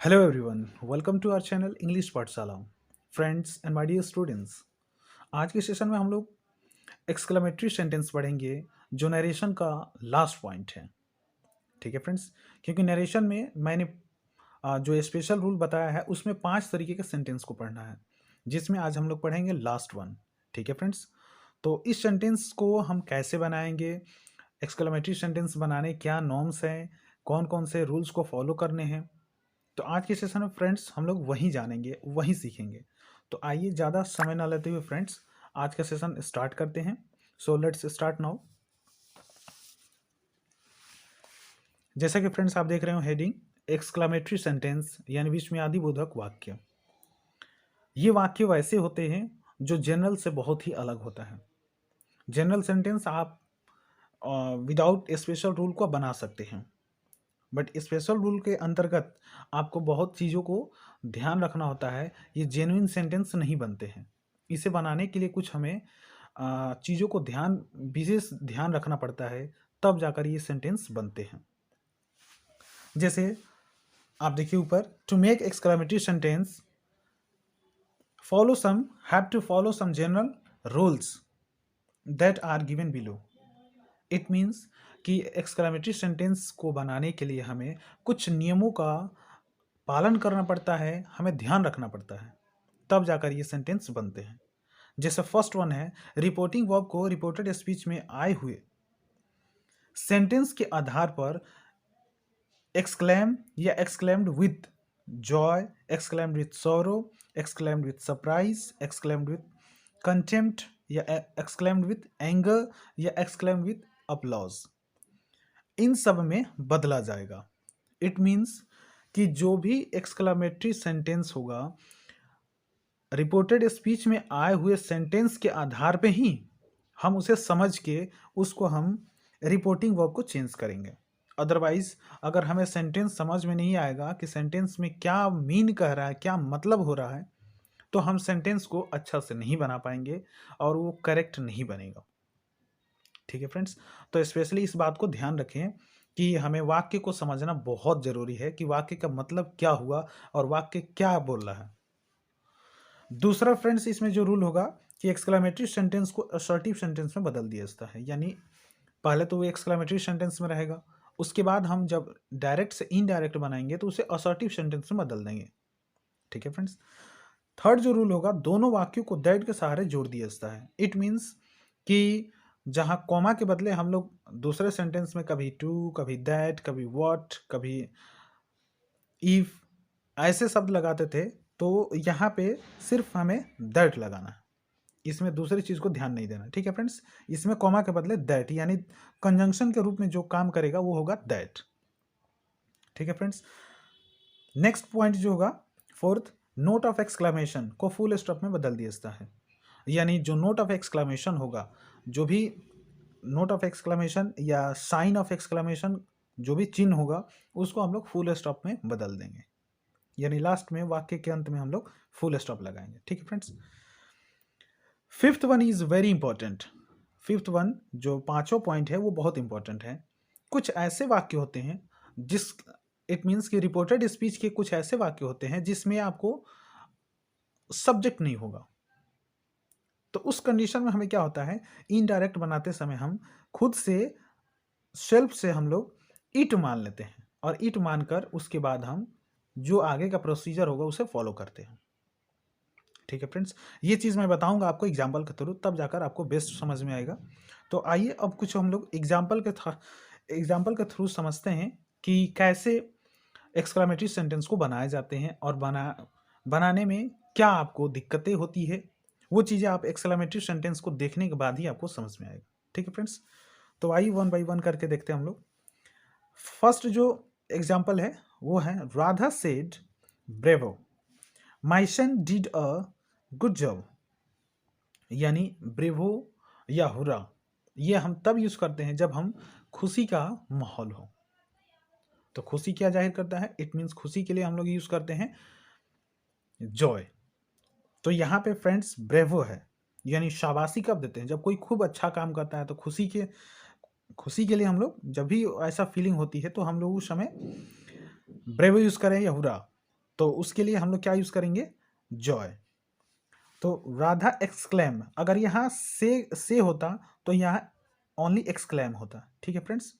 Hello everyone, welcome to our channel English Pathshala. Friends and my dear students, आज के session में हम लोग एक्सक्लेमेटरी सेंटेंस पढ़ेंगे जो नरेशन का लास्ट पॉइंट है। ठीक है फ्रेंड्स, क्योंकि नरेशन में मैंने जो स्पेशल रूल बताया है उसमें 5 तरीके के सेंटेंस को पढ़ना है, जिसमें आज हम लोग पढ़ेंगे लास्ट वन। ठीक है फ्रेंड्स, तो इस सेंटेंस को हम कैसे बनाएंगे, एक्सक्लेमेटरी सेंटेंस बनाने क्या नॉर्म्स हैं, कौन कौन से रूल्स को फॉलो करने हैं, तो आज के सेशन में फ्रेंड्स हम लोग वहीं जानेंगे, वहीं सीखेंगे। तो आइए ज़्यादा समय ना लेते हुए फ्रेंड्स आज का सेशन स्टार्ट करते हैं। So let's start now. जैसा कि फ्रेंड्स आप देख रहे हो हेडिंग एक्सक्लामेटरी सेंटेंस यानी विस्मयादि बोधक वाक्य। ये वाक्य वैसे होते हैं जो जनरल से बहुत ही अलग होता है। जनरल सेंटेंस आप विदाउट स्पेशल रूल को बना सकते हैं, बट स्पेशल रूल के अंतर्गत आपको बहुत चीज़ों को ध्यान रखना होता है। ये जेन्युइन सेंटेंस नहीं बनते हैं। इसे बनाने के लिए कुछ हमें चीज़ों को विशेष ध्यान रखना पड़ता है, तब जाकर ये सेंटेंस बनते हैं। जैसे आप देखिए ऊपर, to make exclamatory sentence have to follow some general rules that are given below. It means कि एक्सक्लेमेटरी सेंटेंस को बनाने के लिए हमें कुछ नियमों का पालन करना पड़ता है, हमें ध्यान रखना पड़ता है, तब जाकर ये सेंटेंस बनते हैं। जैसे फर्स्ट वन है, रिपोर्टिंग वर्ब को रिपोर्टेड स्पीच में आए हुए सेंटेंस के आधार पर एक्सक्लेम या exclaimed with joy, exclaimed with sorrow, exclaimed with surprise, exclaimed with contempt या एक्सक्लेम्ड विथ एंगर या एक्सक्लेम्ड विथ अपलॉज, इन सब में बदला जाएगा। इट मीन्स कि जो भी एक्सक्लेमेटरी सेंटेंस होगा रिपोर्टेड स्पीच में आए हुए सेंटेंस के आधार पे ही हम उसे समझ के उसको हम रिपोर्टिंग वर्ब को चेंज करेंगे। अदरवाइज अगर हमें सेंटेंस समझ में नहीं आएगा कि सेंटेंस में क्या मीन कह रहा है, क्या मतलब हो रहा है, तो हम सेंटेंस को अच्छा से नहीं बना पाएंगे और वो करेक्ट नहीं बनेगा। ठीक है फ्रेंड्स, तो स्पेशली इस बात को ध्यान रखें कि हमें वाक्य को समझना बहुत ज़रूरी है कि वाक्य का मतलब क्या हुआ और वाक्य क्या बोल रहा है। दूसरा फ्रेंड्स इसमें जो रूल होगा कि एक्सक्लेमेटरी सेंटेंस को असर्टिव सेंटेंस में बदल दिया जाता है। यानी पहले तो वो एक्सक्लेमेटरी सेंटेंस में रहेगा, उसके बाद हम जब डायरेक्ट से इनडायरेक्ट बनाएंगे तो उसे असर्टिव सेंटेंस में बदल देंगे। ठीक है फ्रेंड्स, थर्ड जो रूल होगा, दोनों वाक्यों को दैट के सहारे जोड़ दिया जाता है। इट मीन्स कि जहाँ कॉमा के बदले हम लोग दूसरे सेंटेंस में कभी टू, कभी दैट, कभी व्हाट, कभी इफ ऐसे शब्द लगाते थे, तो यहाँ पे सिर्फ हमें दैट लगाना है, इसमें दूसरी चीज़ को ध्यान नहीं देना। ठीक है फ्रेंड्स, इसमें कॉमा के बदले दैट यानी कंजंक्शन के रूप में जो काम करेगा वो होगा दैट। ठीक है फ्रेंड्स, नेक्स्ट पॉइंट जो होगा फोर्थ, नोट ऑफ एक्सक्लेमेशन को फुल स्टॉप में बदल दिया जाता है। यानी जो नोट ऑफ एक्सक्लेमेशन होगा, जो भी नोट ऑफ एक्सक्लेमेशन या साइन ऑफ एक्सक्लेमेशन, जो भी चिन्ह होगा उसको हम लोग फुल स्टॉप में बदल देंगे। यानी लास्ट में वाक्य के अंत में हम लोग फुल स्टॉप लगाएंगे। ठीक है friends, fifth one is very important. Fifth one जो पांचों पॉइंट है वो बहुत इंपॉर्टेंट है। कुछ ऐसे वाक्य होते हैं जिस इट मीन्स कि रिपोर्टेड स्पीच के कुछ ऐसे वाक्य होते हैं जिसमें आपको सब्जेक्ट नहीं होगा। तो उस कंडीशन में हमें क्या होता है, इनडायरेक्ट बनाते समय हम खुद से सेल्फ से हम लोग इट मान लेते हैं और इट मानकर उसके बाद हम जो आगे का प्रोसीजर होगा उसे फॉलो करते हैं। ठीक है फ्रेंड्स, ये चीज़ मैं बताऊंगा आपको एग्जाम्पल के थ्रू, तब जाकर आपको बेस्ट समझ में आएगा। तो आइए अब कुछ हम लोग एग्जाम्पल के थ्रू समझते हैं कि कैसे एक्सक्लेमेटरी सेंटेंस को बनाए जाते हैं और बनाने में क्या आपको दिक्कतें होती है। वो चीज़ें आप एक्सक्लेमेटरी सेंटेंस को देखने के बाद ही आपको समझ में आएगा। ठीक है फ्रेंड्स, तो आइए वन बाई वन करके देखते हैं हम लोग। फर्स्ट जो एग्जाम्पल है वो है, Radha said bravo my son did a good job. यानी ब्रेवो या हुरा ये हम तब यूज करते हैं जब हम खुशी का माहौल हो। तो खुशी क्या जाहिर करता है, इट मीन्स खुशी के लिए हम लोग यूज करते हैं जॉय। तो यहाँ पे फ्रेंड्स ब्रेवो है, यानी शाबाशी कब देते हैं, जब कोई खूब अच्छा काम करता है तो खुशी के लिए हम लोग जब भी ऐसा फीलिंग होती है तो हम लोग उस समय ब्रेवो यूज करें या हुरा। तो उसके लिए हम लोग क्या यूज़ करेंगे, जॉय। तो राधा एक्सक्लेम, अगर यहाँ से होता तो यहाँ ओनली एक्सक्लेम होता। ठीक है फ्रेंड्स,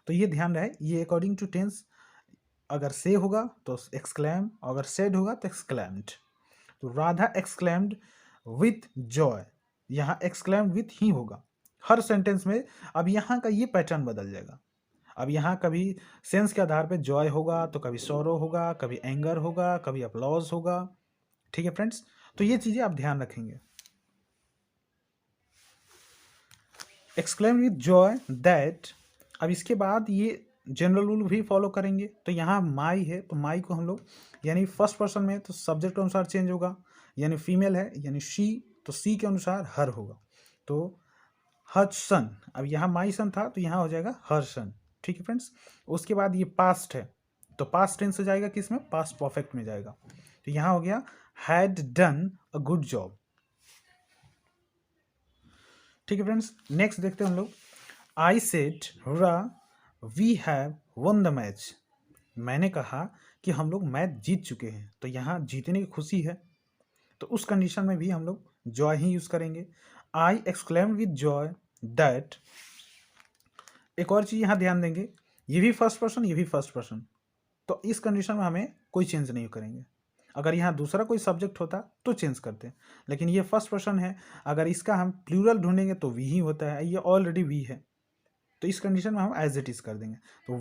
तो ये ध्यान रहे, ये अकॉर्डिंग टू टेंस, अगर से होगा तो एक्सक्लेम, अगर सेड होगा तो एक्सक्लेम्ड। तो राधा एक्सक्लेम्ड विथ जॉय, यहाँ एक्सक्लेम्ड विथ ही होगा हर सेंटेंस में। अब यहाँ का ये पैटर्न बदल जाएगा। अब यहाँ कभी सेंस के आधार पे जॉय होगा, तो कभी सॉरो होगा, कभी एंगर होगा, कभी अपलॉज होगा। ठीक है फ्रेंड्स, तो ये चीज़ें आप ध्यान रखेंगे। एक्सक्लेम विथ जॉय दैट, अब इसके बाद ये जनरल रूल भी फॉलो करेंगे। तो यहाँ माई है, तो माई को हम लोग यानी फर्स्ट पर्सन में तो सब्जेक्ट के अनुसार चेंज होगा, यानी फीमेल है यानी शी, तो सी के अनुसार हर होगा। तो हर सन, अब यहाँ माई सन था तो यहाँ हो जाएगा हर सन। ठीक है फ्रेंड्स, उसके बाद ये पास्ट है, तो पास्ट टेंस से जाएगा किस में, पास्ट परफेक्ट में जाएगा। तो यहाँ हो गया had done a good job. ठीक है फ्रेंड्स, नेक्स्ट देखते हैं हम लोग। I said hurrah we have won the match, मैंने कहा कि हम लोग मैच जीत चुके हैं। तो यहाँ जीतने की खुशी है, तो उस कंडीशन में भी हम लोग जॉय ही यूज करेंगे। आई एक्सक्लेम विद जॉय दैट, एक और चीज यहाँ ध्यान देंगे, ये भी फर्स्ट पर्सन, ये भी फर्स्ट पर्सन, तो इस कंडीशन में हमें कोई चेंज नहीं करेंगे। अगर यहाँ दूसरा कोई सब्जेक्ट होता तो चेंज करते हैं, लेकिन ये फर्स्ट पर्सन है, अगर इसका हम प्लूरल ढूंढेंगे तो वी ही होता है, ये ऑलरेडी वी है, तो इस कंडीशन में हम एज इट इज कर देंगे। तो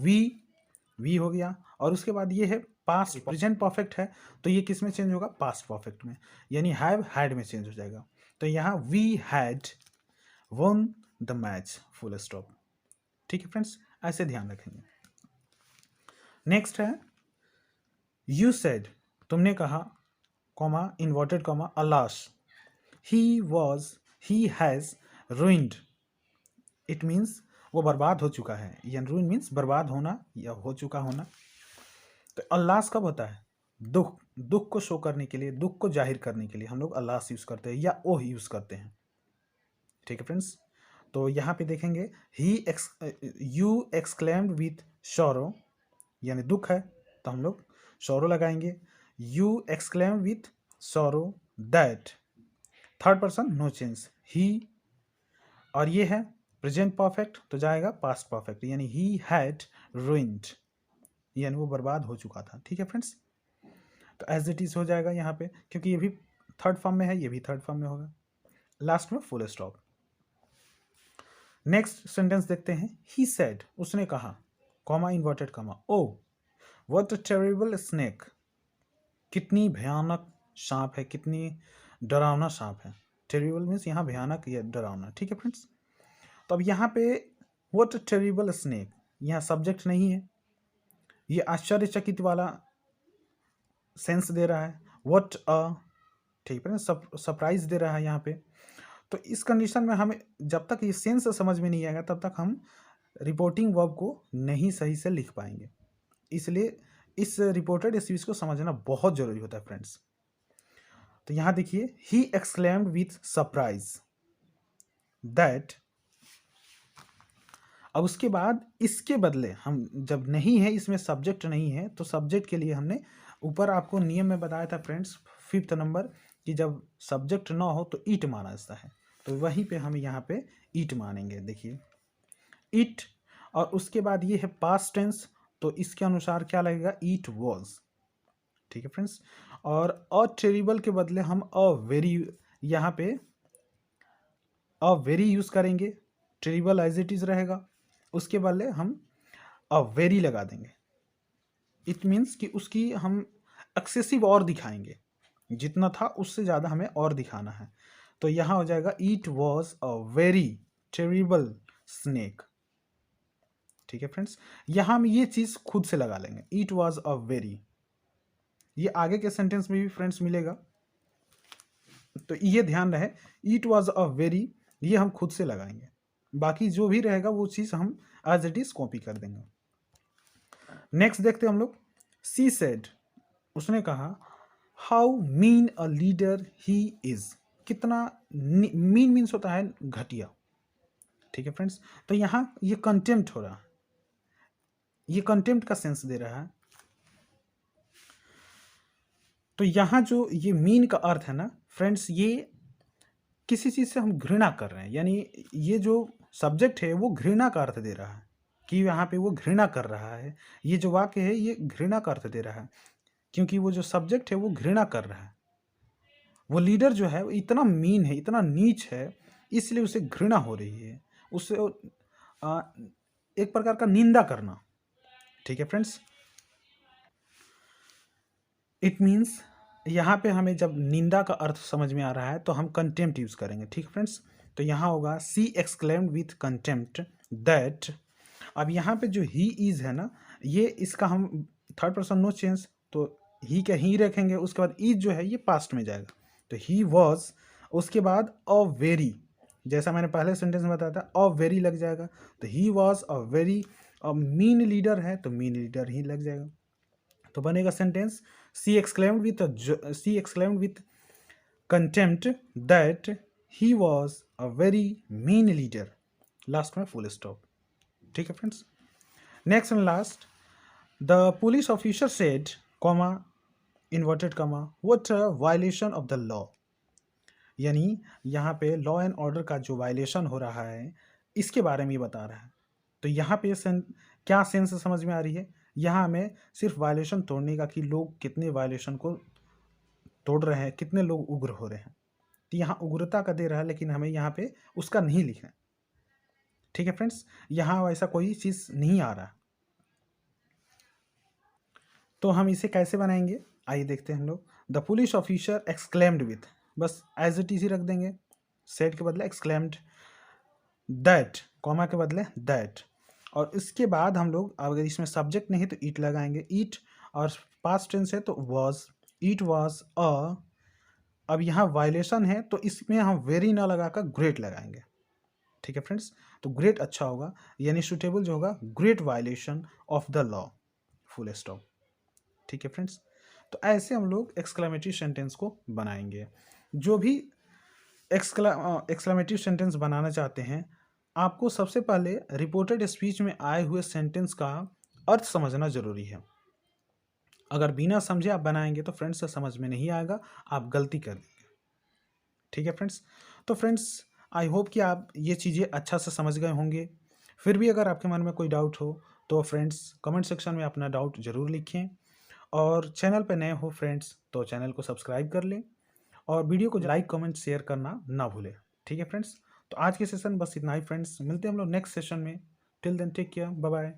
वी हो गया, और उसके बाद ये है पास्ट प्रेजेंट परफेक्ट है, तो ये किस में चेंज होगा, पास्ट परफेक्ट में, यानी हैव हैड में चेंज हो जाएगा। तो यहाँ we had won the match, full stop. ठीक है फ्रेंड्स, ऐसे ध्यान रखेंगे। नेक्स्ट है यू सेड, तुमने कहा, comma inverted comma alas, he has ruined, it means वो बर्बाद हो चुका है, या रुइन मीन्स बर्बाद होना या हो चुका होना। तो अल्लास कब होता है, दुख को शो करने के लिए, दुख को जाहिर करने के लिए हम लोग अल्लास यूज करते हैं या ओह यूज करते हैं। ठीक है फ्रेंड्स, तो यहाँ पे देखेंगे यू एक्सक्लेम्ड विथ शोरो, यानी दुख है तो हम लोग शोरो लगाएंगे। You exclaim with sorrow that, third person no change, ही, और ये है प्रेजेंट परफेक्ट तो जाएगा पास्ट परफेक्ट, यानी ही हैड रुइंड, यानी वो बर्बाद हो चुका था। ठीक है फ्रेंड्स, तो एज इट इज हो जाएगा यहाँ पे, क्योंकि ये भी थर्ड फॉर्म में है, ये भी थर्ड फॉर्म में होगा, लास्ट में फुल स्टॉप। नेक्स्ट सेंटेंस देखते हैं, ही सेड, उसने कहा, comma inverted comma, oh what a terrible snake, कितनी भयानक सांप है, कितनी डरावना सांप है। टेरिबल मीन्स यहाँ भयानक या डरावना। ठीक है फ्रेंड्स, तो अब यहाँ पे व्हाट अ टेरिबल स्नेक, यहाँ सब्जेक्ट नहीं है, ये आश्चर्यचकित वाला सेंस दे रहा है, व्हाट अ, ठीक है, सरप्राइज दे रहा है यहाँ पे। तो इस कंडीशन में हमें जब तक ये सेंस समझ में नहीं आएगा तब तक हम रिपोर्टिंग वर्ब को नहीं सही से लिख पाएंगे, इसलिए इस रिपोर्टेड स्पीच को समझना बहुत जरूरी होता है फ्रेंड्स। तो यहाँ देखिए, he exclaimed with surprise that, अब उसके बाद इसके बदले हम जब नहीं है, इसमें सब्जेक्ट नहीं है, तो सब्जेक्ट के लिए हमने ऊपर आपको नियम में बताया था फ्रेंड्स, 5th नंबर, कि जब सब्जेक्ट ना हो तो ईट माना जाता है, तो वहीं पे हम यहाँ पे ईट मानेंगे। देखिए ईट, और उसके बाद ये है पास्ट टेंस, तो इसके अनुसार क्या लगेगा, ईट वॉज। ठीक है फ्रेंड्स, और अ टेरिबल के बदले हम अ वेरी, यहाँ पे अ वेरी यूज करेंगे, टेरिबल एज इट इज रहेगा, उसके बदले हम अ वेरी लगा देंगे। इट मीन्स कि उसकी हम एक्सेसिव और दिखाएंगे, जितना था उससे ज़्यादा हमें और दिखाना है। तो यहाँ हो जाएगा it was a very terrible snake. ठीक है फ्रेंड्स, यहाँ हम ये चीज़ खुद से लगा लेंगे, इट वॉज अ वेरी, ये आगे के सेंटेंस में भी फ्रेंड्स मिलेगा, तो ये ध्यान रहे, इट वॉज अ वेरी ये हम खुद से लगाएंगे, बाकी जो भी रहेगा वो चीज़ हम एज इट इज कॉपी कर देंगे। नेक्स्ट देखते हैं हम लोग, सी सेड, उसने कहा, how mean a leader he is, कितना मीन मीन्स होता है घटिया। ठीक है फ्रेंड्स, तो यहाँ ये कंटेम्प्ट हो रहा है, ये कंटेम्प्ट का सेंस दे रहा है। तो यहाँ जो ये मीन का अर्थ है ना फ्रेंड्स, ये किसी चीज़ से हम घृणा कर रहे हैं, यानी ये जो सब्जेक्ट है वो घृणा का अर्थ दे रहा है कि यहाँ पे वो घृणा कर रहा है। ये जो वाक्य है ये घृणा का अर्थ दे रहा है, क्योंकि वो जो सब्जेक्ट है वो घृणा कर रहा है। वो लीडर जो है वो इतना मीन है, इतना नीच है, इसलिए उसे घृणा हो रही है, उसे आ, एक प्रकार का निंदा करना। ठीक है फ्रेंड्स, इट मीन्स यहाँ पे हमें जब निंदा का अर्थ समझ में आ रहा है तो हम कंटेम्प्ट यूज करेंगे। ठीक है फ्रेंड्स, तो यहाँ होगा सी एक्सक्लेम्ड विथ कंटेम्प्ट दैट। अब यहाँ पे जो ही इज है ना, ये इसका हम थर्ड पर्सन नो चेंज, तो ही क्या ही रखेंगे, उसके बाद इज जो है ये पास्ट में जाएगा, तो ही वॉज, उसके बाद अ वेरी, जैसा मैंने पहले सेंटेंस में बताया था अ वेरी लग जाएगा, तो he was a very, mean leader है तो मीन लीडर ही लग जाएगा। तो बनेगा sentence she exclaimed with contempt that he was a very mean leader, last में फुल स्टॉप। ठीक है friends, next and last, the police officer said comma inverted comma what violation of the law, यानी यहाँ पे law and order का जो violation हो रहा है इसके बारे में ये बता रहा है। तो यहाँ पे क्या सेंस समझ में आ रही है, यहाँ हमें सिर्फ वायलेशन तोड़ने का कि लोग कितने वायलेशन को तोड़ रहे हैं, कितने लोग उग्र हो रहे हैं, तो यहाँ उग्रता का दे रहा है, लेकिन हमें यहाँ पे उसका नहीं लिखना है। ठीक है फ्रेंड्स, यहाँ वैसा कोई चीज़ नहीं आ रहा, तो हम इसे कैसे बनाएंगे आइए देखते हैं हम लोग। The police officer exclaimed with, बस एज इट इज ही रख देंगे, सेड के बदले एक्सक्लेम्ड, दैट कॉमा के बदले दैट, और इसके बाद हम लोग अगर इसमें सब्जेक्ट नहीं तो ईट लगाएंगे, ईट, और पास्ट टेंस है तो वॉज, ईट वॉज अ, अब यहाँ वायलेशन है तो इसमें हम वेरी ना लगाकर ग्रेट लगाएंगे। ठीक है फ्रेंड्स, तो ग्रेट अच्छा होगा, यानी सुटेबल जो होगा great violation of the law, full stop. ठीक है फ्रेंड्स, तो ऐसे हम लोग एक्सक्लेमेटरी सेंटेंस को बनाएंगे। जो भी एक्सक्लेमेटरी सेंटेंस बनाना चाहते हैं, आपको सबसे पहले रिपोर्टेड स्पीच में आए हुए सेंटेंस का अर्थ समझना जरूरी है। अगर बिना समझे आप बनाएंगे तो फ्रेंड्स समझ में नहीं आएगा, आप गलती कर देंगे। ठीक है फ्रेंड्स, तो फ्रेंड्स आई होप कि आप ये चीज़ें अच्छा से समझ गए होंगे। फिर भी अगर आपके मन में कोई डाउट हो तो फ्रेंड्स कमेंट सेक्शन में अपना डाउट ज़रूर लिखें, और चैनल पर नए हो फ्रेंड्स तो चैनल को सब्सक्राइब कर लें, और वीडियो को लाइक कमेंट शेयर करना ना भूलें। ठीक है फ्रेंड्स, तो आज के सेशन बस इतना ही फ्रेंड्स, मिलते हैं हम लोग नेक्स्ट सेशन में। Till then take care, bye bye.